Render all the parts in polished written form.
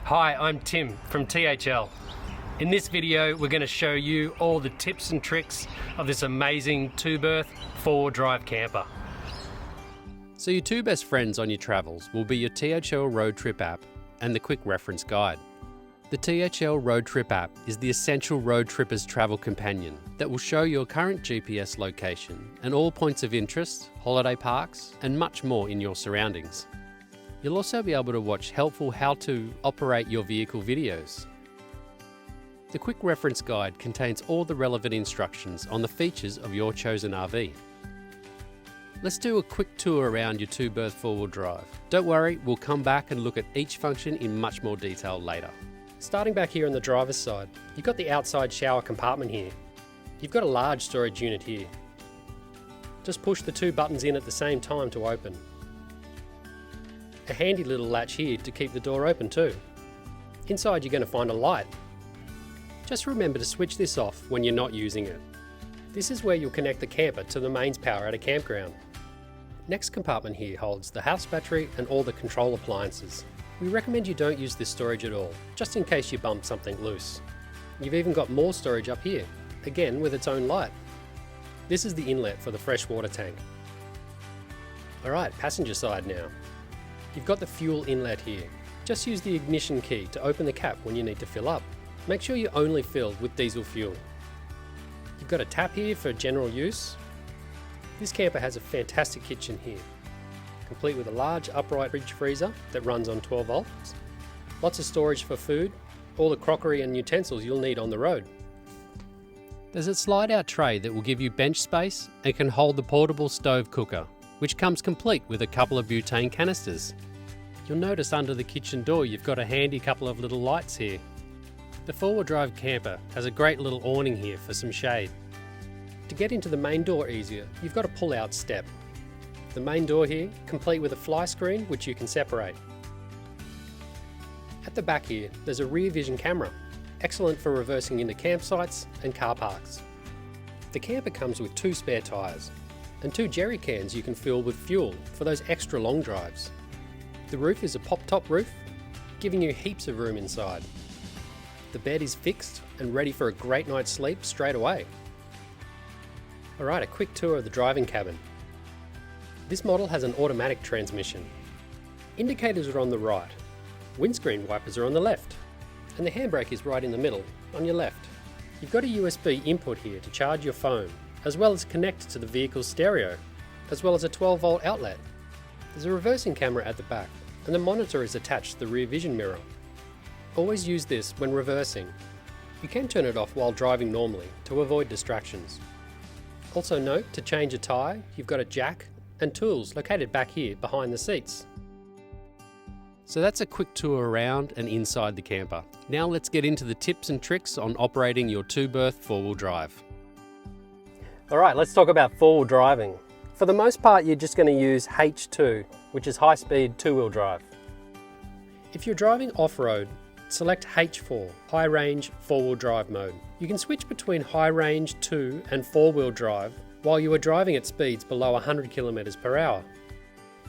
Hi, I'm Tim from THL. In this video, we're going to show you all the tips and tricks of this amazing two-berth, four-wheel drive camper. So your two best friends on your travels will be your THL Road Trip app and the Quick Reference Guide. The THL Road Trip app is the essential road tripper's travel companion that will show your current GPS location and all points of interest, holiday parks, and much more in your surroundings. You'll also be able to watch helpful how to operate your vehicle videos. The Quick Reference Guide contains all the relevant instructions on the features of your chosen RV. Let's do a quick tour around your two-berth four-wheel drive. Don't worry, we'll come back and look at each function in much more detail later. Starting back here on the driver's side, you've got the outside shower compartment here. You've got a large storage unit here. Just push the two buttons in at the same time to open. A handy little latch here to keep the door open too. Inside you're going to find a light. Just remember to switch this off when you're not using it. This is where you'll connect the camper to the mains power at a campground. Next compartment here holds the house battery and all the control appliances. We recommend you don't use this storage at all, just in case you bump something loose. You've even got more storage up here, again with its own light. This is the inlet for the fresh water tank. Alright, passenger side now. You've got the fuel inlet here. Just use the ignition key to open the cap when you need to fill up. Make sure you only fill with diesel fuel. You've got a tap here for general use. This camper has a fantastic kitchen here, complete with a large upright fridge freezer that runs on 12 volts. Lots of storage for food, all the crockery and utensils you'll need on the road. There's a slide-out tray that will give you bench space and can hold the portable stove cooker, which comes complete with a couple of butane canisters. You'll notice under the kitchen door you've got a handy couple of little lights here. The four-wheel drive camper has a great little awning here for some shade. To get into the main door easier, you've got a pull-out step. The main door here, complete with a fly screen which you can separate. At the back here, there's a rear vision camera, excellent for reversing into campsites and car parks. The camper comes with 2 spare tyres and 2 jerry cans you can fill with fuel for those extra long drives. The roof is a pop-top roof, giving you heaps of room inside. The bed is fixed and ready for a great night's sleep straight away. Alright, a quick tour of the driving cabin. This model has an automatic transmission. Indicators are on the right, windscreen wipers are on the left, and the handbrake is right in the middle, on your left. You've got a USB input here to charge your phone, as well as connect to the vehicle's stereo, as well as a 12-volt outlet. There's a reversing camera at the back, and the monitor is attached to the rear vision mirror. Always use this when reversing. You can turn it off while driving normally to avoid distractions. Also note, to change a tyre, you've got a jack and tools located back here behind the seats. So that's a quick tour around and inside the camper. Now let's get into the tips and tricks on operating your two-berth four-wheel drive. Alright, let's talk about four-wheel driving. For the most part, you're just going to use H2, which is high-speed two-wheel drive. If you're driving off-road, select H4, high range four-wheel drive mode. You can switch between high range 2 and 4-wheel drive while you are driving at speeds below 100 km per hour.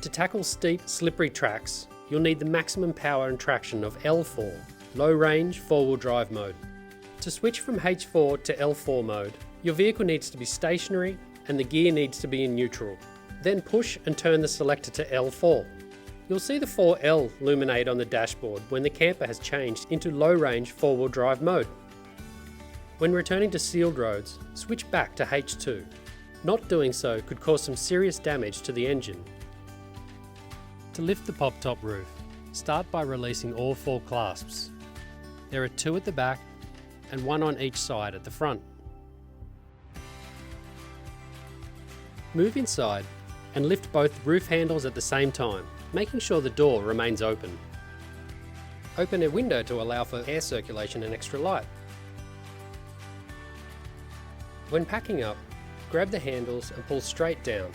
To tackle steep, slippery tracks, you'll need the maximum power and traction of L4, low range 4-wheel drive mode. To switch from H4 to L4 mode, your vehicle needs to be stationary and the gear needs to be in neutral. Then push and turn the selector to L4. You'll see the 4L illuminate on the dashboard when the camper has changed into low-range 4-wheel drive mode. When returning to sealed roads, switch back to H2. Not doing so could cause some serious damage to the engine. To lift the pop-top roof, start by releasing all 4 clasps. There are 2 at the back and 1 on each side at the front. Move inside and lift both roof handles at the same time, making sure the door remains open. Open a window to allow for air circulation and extra light. When packing up, grab the handles and pull straight down,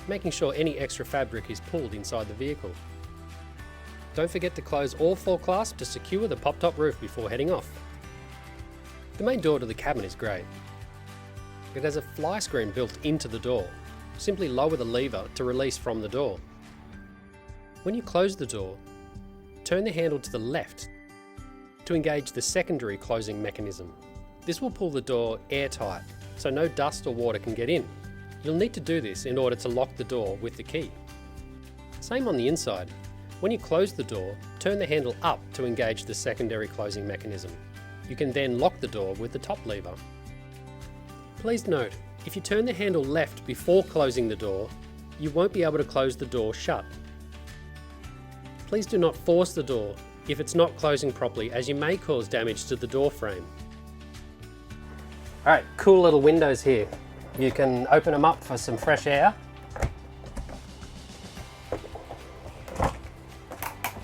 making sure any extra fabric is pulled inside the vehicle. Don't forget to close all 4 clasps to secure the pop-top roof before heading off. The main door to the cabin is great. It has a fly screen built into the door. Simply lower the lever to release from the door. When you close the door, turn the handle to the left to engage the secondary closing mechanism. This will pull the door airtight, so no dust or water can get in. You'll need to do this in order to lock the door with the key. Same on the inside. When you close the door, turn the handle up to engage the secondary closing mechanism. You can then lock the door with the top lever. Please note, if you turn the handle left before closing the door, you won't be able to close the door shut. Please do not force the door if it's not closing properly, as you may cause damage to the door frame. Alright, cool little windows here. You can open them up for some fresh air.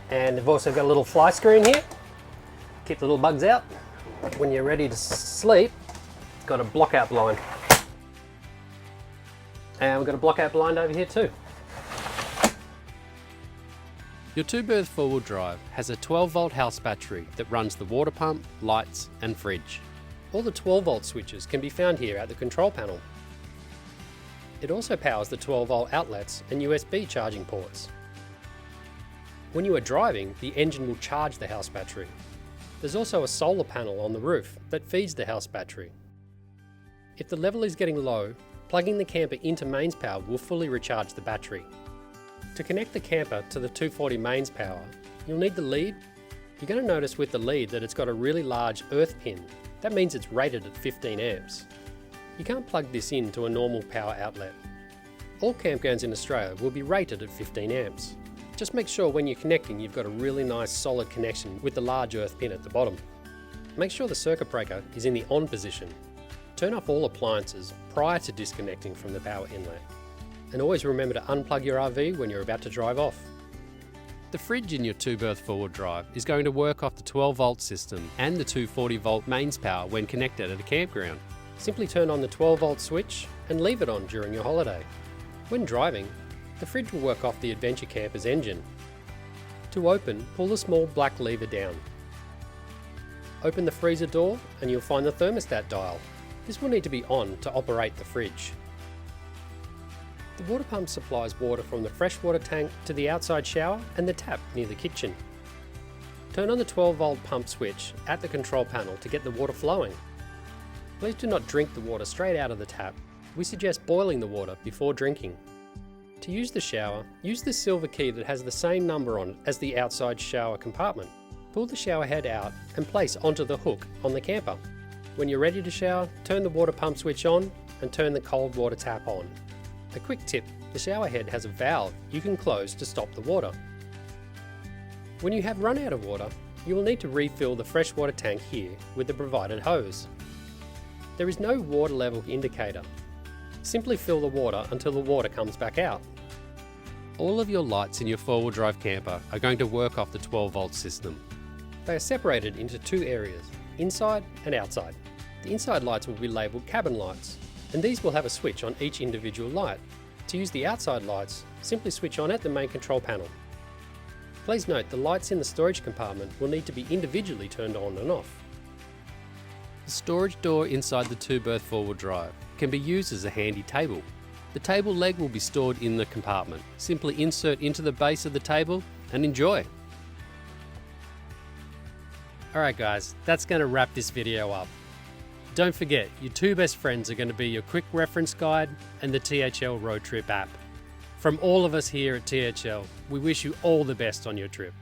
And they've also got a little fly screen here. Keep the little bugs out. When you're ready to sleep, it's got a block out blind. And we've got a block out blind over here too. Your two-berth four-wheel drive has a 12-volt house battery that runs the water pump, lights and fridge. All the 12-volt switches can be found here at the control panel. It also powers the 12-volt outlets and USB charging ports. When you are driving, the engine will charge the house battery. There's also a solar panel on the roof that feeds the house battery. If the level is getting low, plugging the camper into mains power will fully recharge the battery. To connect the camper to the 240 mains power, you'll need the lead. You're going to notice with the lead that it's got a really large earth pin. That means it's rated at 15 amps. You can't plug this into a normal power outlet. All campgrounds in Australia will be rated at 15 amps. Just make sure when you're connecting you've got a really nice solid connection with the large earth pin at the bottom. Make sure the circuit breaker is in the on position. Turn off all appliances prior to disconnecting from the power inlet. And always remember to unplug your RV when you're about to drive off. The fridge in your two-berth four-wheel drive is going to work off the 12-volt system and the 240-volt mains power when connected at a campground. Simply turn on the 12-volt switch and leave it on during your holiday. When driving, the fridge will work off the Adventure Camper's engine. To open, pull the small black lever down. Open the freezer door and you'll find the thermostat dial. This will need to be on to operate the fridge. The water pump supplies water from the freshwater tank to the outside shower and the tap near the kitchen. Turn on the 12-volt pump switch at the control panel to get the water flowing. Please do not drink the water straight out of the tap. We suggest boiling the water before drinking. To use the shower, use the silver key that has the same number on it as the outside shower compartment. Pull the shower head out and place onto the hook on the camper. When you're ready to shower, turn the water pump switch on and turn the cold water tap on. A quick tip, the shower head has a valve you can close to stop the water. When you have run out of water, you will need to refill the freshwater tank here with the provided hose. There is no water level indicator. Simply fill the water until the water comes back out. All of your lights in your four-wheel drive camper are going to work off the 12-volt system. They are separated into two areas, inside and outside. The inside lights will be labelled cabin lights, and these will have a switch on each individual light. To use the outside lights, simply switch on at the main control panel. Please note the lights in the storage compartment will need to be individually turned on and off. The storage door inside the two-berth four-wheel drive can be used as a handy table. The table leg will be stored in the compartment. Simply insert into the base of the table and enjoy. Alright guys, that's going to wrap this video up. Don't forget, your two best friends are going to be your quick reference guide and the THL Road Trip app. From all of us here at THL, we wish you all the best on your trip.